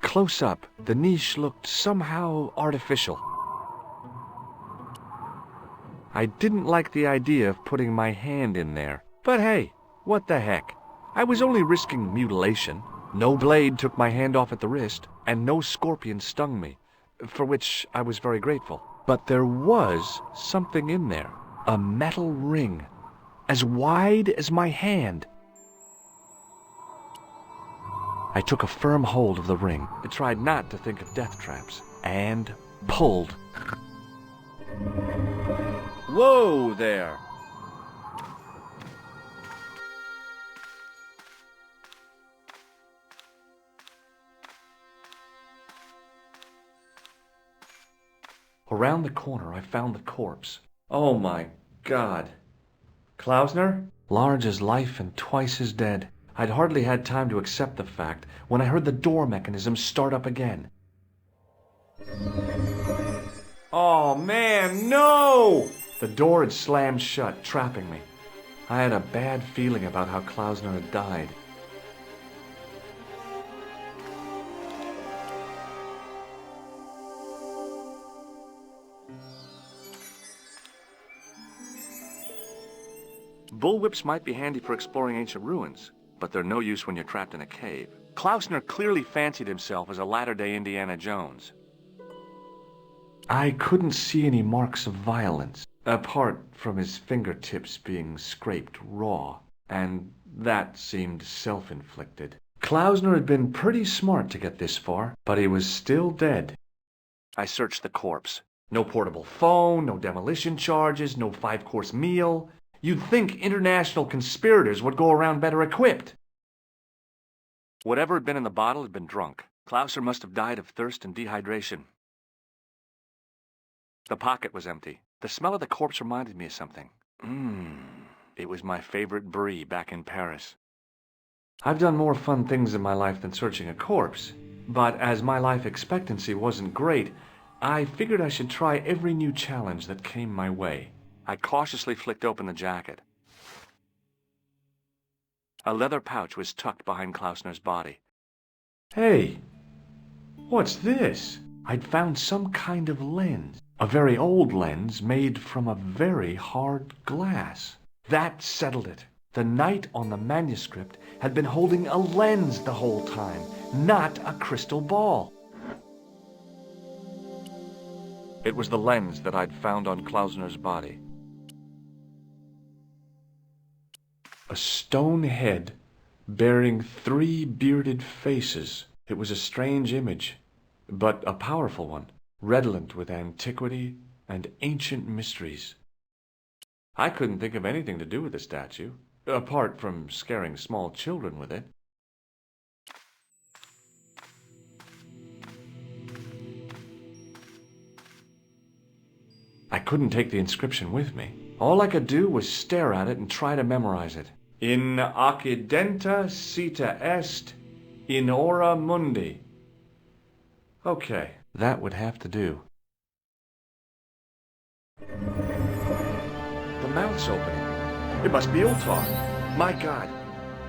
Close up, the niche looked somehow artificial. I didn't like the idea of putting my hand in there, but hey, what the heck? I was only risking mutilation. No blade took my hand off at the wrist, and no scorpion stung me, for which I was very grateful. But there was something in there, a metal ring, as wide as my hand. I took a firm hold of the ring. I tried not to think of death traps, and pulled. Whoa there! Around the corner, I found the corpse. Oh my God. Klausner? Large as life and twice as dead. I'd hardly had time to accept the fact when I heard the door mechanism start up again. Oh man, no! The door had slammed shut, trapping me. I had a bad feeling about how Klausner had died. Bullwhips might be handy for exploring ancient ruins, but they're no use when you're trapped in a cave. Klausner clearly fancied himself as a latter-day Indiana Jones. I couldn't see any marks of violence, apart from his fingertips being scraped raw, and that seemed self-inflicted. Klausner had been pretty smart to get this far, but he was still dead. I searched the corpse. No portable phone, no demolition charges, no 5-course meal. You'd think international conspirators would go around better equipped. Whatever had been in the bottle had been drunk. Klausner must have died of thirst and dehydration. The pocket was empty. The smell of the corpse reminded me of something. It was my favorite brie back in Paris. I've done more fun things in my life than searching a corpse, but as my life expectancy wasn't great, I figured I should try every new challenge that came my way. I cautiously flicked open the jacket. A leather pouch was tucked behind Klausner's body. Hey, what's this? I'd found some kind of lens. A very old lens made from a very hard glass. That settled it. The knight on the manuscript had been holding a lens the whole time, not a crystal ball. It was the lens that I'd found on Klausner's body. A stone head bearing 3 bearded faces. It was a strange image, but a powerful one, redolent with antiquity and ancient mysteries. I couldn't think of anything to do with the statue, apart from scaring small children with it. I couldn't take the inscription with me. All I could do was stare at it and try to memorize it. In occidenta sita est, in ora mundi. Okay, that would have to do. The mouth's opening. It must be Ultar. My God,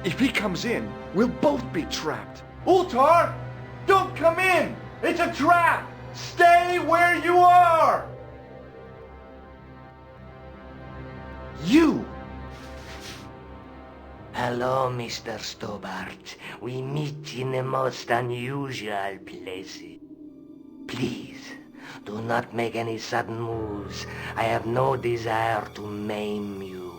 if he comes in, we'll both be trapped. Ultar! Don't come in! It's a trap! Stay where you are! You! Hello, Mr. Stobart. We meet in the most unusual places. Please, do not make any sudden moves. I have no desire to maim you.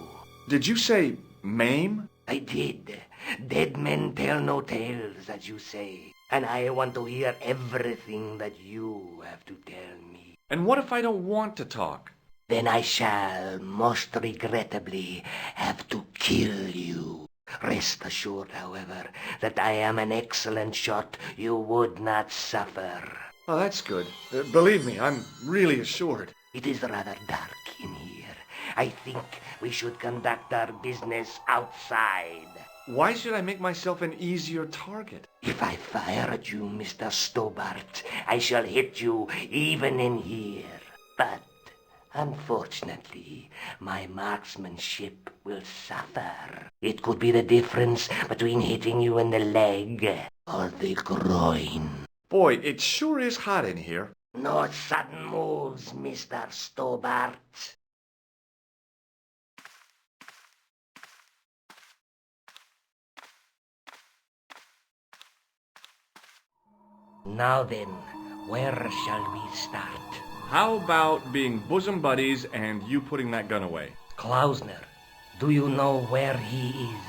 Did you say maim? I did. Dead men tell no tales, as you say. And I want to hear everything that you have to tell me. And what if I don't want to talk? Then I shall, most regrettably, have to kill you. Rest assured, however, that I am an excellent shot you would not suffer. Oh, that's good. Believe me, I'm really assured. It is rather dark in here. I think we should conduct our business outside. Why should I make myself an easier target? If I fire at you, Mr. Stobart, I shall hit you even in here. But, unfortunately, my marksmanship will suffer. It could be the difference between hitting you in the leg or the groin. Boy, it sure is hot in here. No sudden moves, Mr. Stobart. Now then, where shall we start? How about being bosom buddies and you putting that gun away? Klausner, do you know where he is?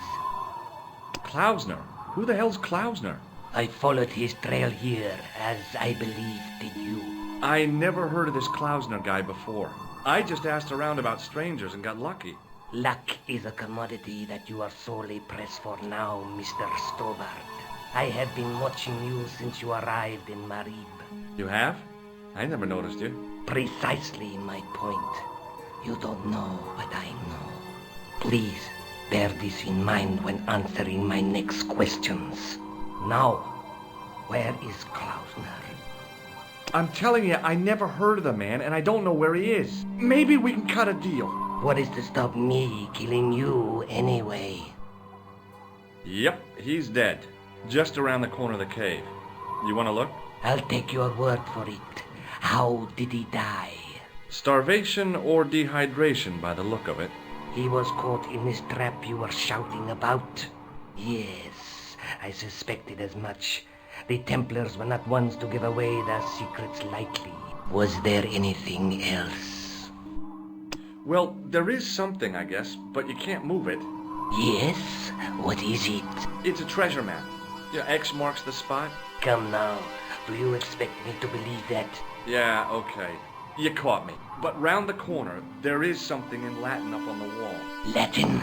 Klausner? Who the hell's Klausner? I followed his trail here, as I believe did you. I never heard of this Klausner guy before. I just asked around about strangers and got lucky. Luck is a commodity that you are sorely pressed for now, Mr. Stobart. I have been watching you since you arrived in Marib. You have? I never noticed you. Precisely my point. You don't know what I know. Please bear this in mind when answering my next questions. Now, where is Klausner? I'm telling you, I never heard of the man and I don't know where he is. Maybe we can cut a deal. What is to stop me killing you anyway? Yep, he's dead. Just around the corner of the cave. You want to look? I'll take your word for it. How did he die? Starvation or dehydration by the look of it. He was caught in this trap you were shouting about? Yes, I suspected as much. The Templars were not ones to give away their secrets lightly. Was there anything else? Well, there is something, I guess, but you can't move it. Yes? What is it? It's a treasure map. Yeah, X marks the spot. Come now. Do you expect me to believe that? Yeah, okay. You caught me. But round the corner, there is something in Latin up on the wall. Latin?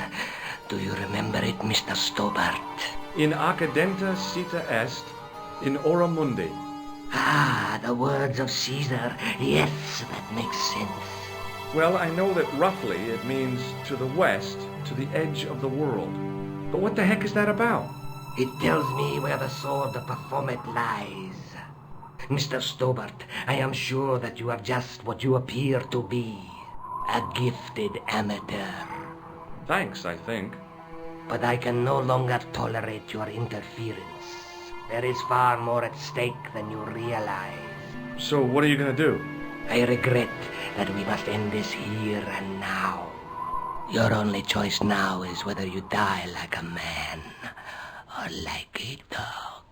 Do you remember it, Mr. Stobart? In accidenta cita est, in ora mundi. Ah, the words of Caesar. Yes, that makes sense. Well, I know that roughly it means to the west, to the edge of the world. But what the heck is that about? It tells me where the sword of Baphomet lies. Mr. Stobart, I am sure that you are just what you appear to be. A gifted amateur. Thanks, I think. But I can no longer tolerate your interference. There is far more at stake than you realize. So what are you gonna do? I regret that we must end this here and now. Your only choice now is whether you die like a man or like a dog.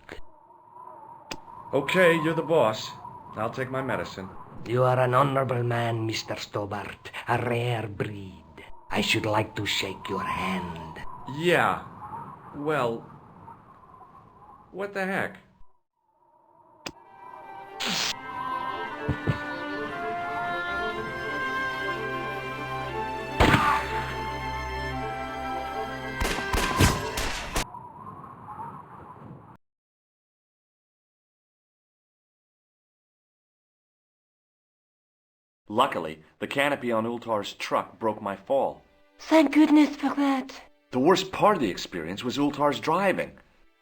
Okay, you're the boss. I'll take my medicine. You are an honorable man, Mr. Stobart, a rare breed. I should like to shake your hand. Yeah. Well, what the heck? Luckily, the canopy on Ultar's truck broke my fall. Thank goodness for that. The worst part of the experience was Ultar's driving.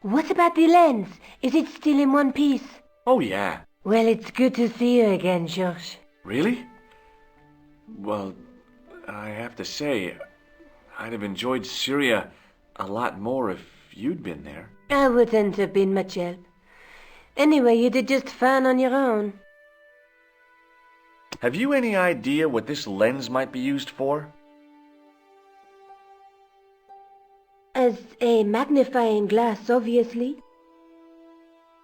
What about the lens? Is it still in one piece? Oh, yeah. Well, it's good to see you again, George. Really? Well, I have to say, I'd have enjoyed Syria a lot more if you'd been there. I wouldn't have been much help. Anyway, you did just fine on your own. Have you any idea what this lens might be used for? As a magnifying glass, obviously.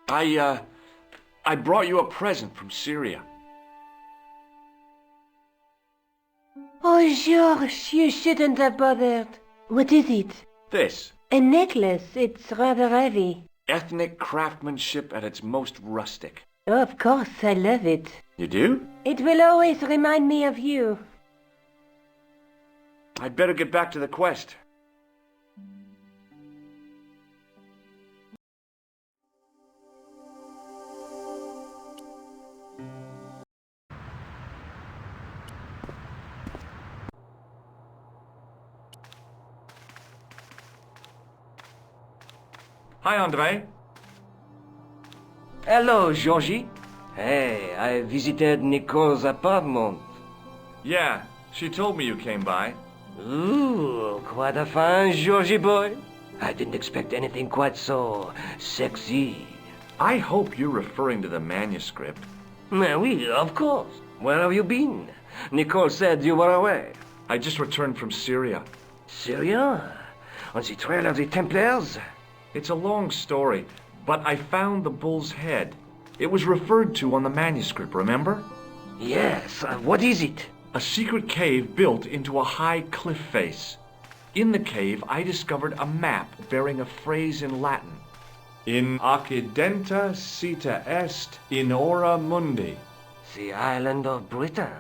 I brought you a present from Syria. Oh, George, you shouldn't have bothered. What is it? This. A necklace. It's rather heavy. Ethnic craftsmanship at its most rustic. Oh, of course, I love it. You do? It will always remind me of you. I'd better get back to the quest. Hi, Andre. Hello, Georgie. Hey, I visited Nicole's apartment. Yeah, she told me you came by. Ooh, quite a fine Georgie boy. I didn't expect anything quite so sexy. I hope you're referring to the manuscript. Oui, of course. Where have you been? Nicole said you were away. I just returned from Syria. Syria? On the trail of the Templars? It's a long story, but I found the bull's head. It was referred to on the manuscript, remember? Yes, what is it? A secret cave built into a high cliff face. In the cave, I discovered a map bearing a phrase in Latin. In occidenta sita est in ora mundi. The island of Britain.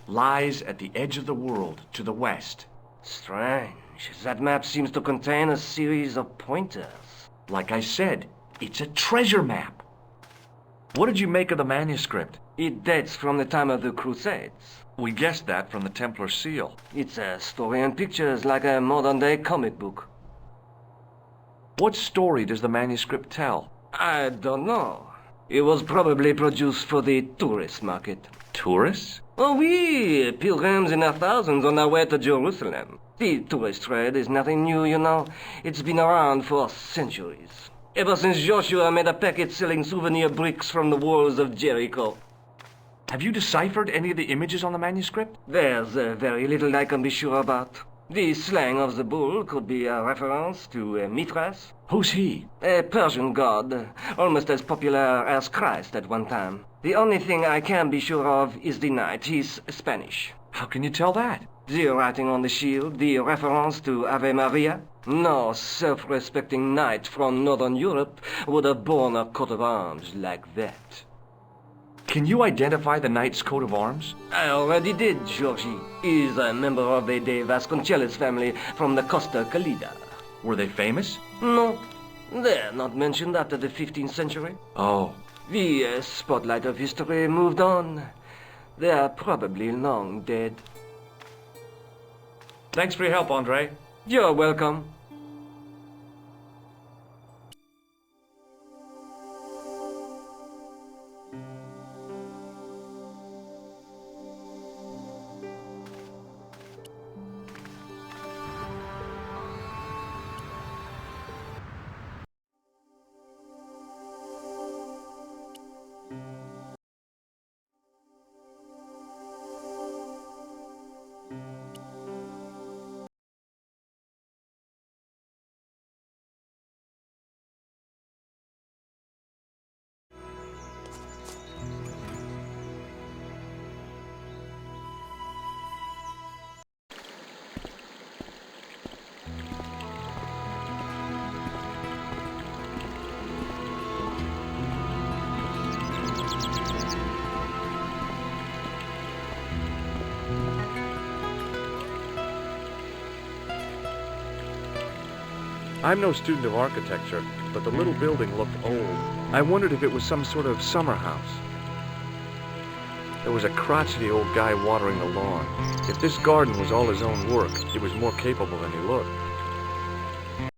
Lies at the edge of the world, to the west. Strange. That map seems to contain a series of pointers. Like I said, it's a treasure map. What did you make of the manuscript? It dates from the time of the Crusades. We guessed that from the Templar seal. It's a story and pictures like a modern-day comic book. What story does the manuscript tell? I don't know. It was probably produced for the tourist market. Tourists? Oh, oui, pilgrims in their thousands on their way to Jerusalem. The tourist trade is nothing new, you know. It's been around for centuries. Ever since Joshua made a packet selling souvenir bricks from the walls of Jericho. Have you deciphered any of the images on the manuscript? There's very little I can be sure about. The slang of the bull could be a reference to Mithras. Who's he? A Persian god, almost as popular as Christ at one time. The only thing I can be sure of is the knight. He's Spanish. How can you tell that? The writing on the shield, the reference to Ave Maria. No self-respecting knight from Northern Europe would have borne a coat of arms like that. Can you identify the knight's coat of arms? I already did, Georgie. He's a member of the De Vasconcelos family from the Costa Calida. Were they famous? No, they're not mentioned after the 15th century. Oh. The spotlight of history moved on. They're probably long dead. Thanks for your help, Andre. You're welcome. I'm no student of architecture, but the little building looked old. I wondered if it was some sort of summer house. There was a crotchety old guy watering the lawn. If this garden was all his own work, he was more capable than he looked.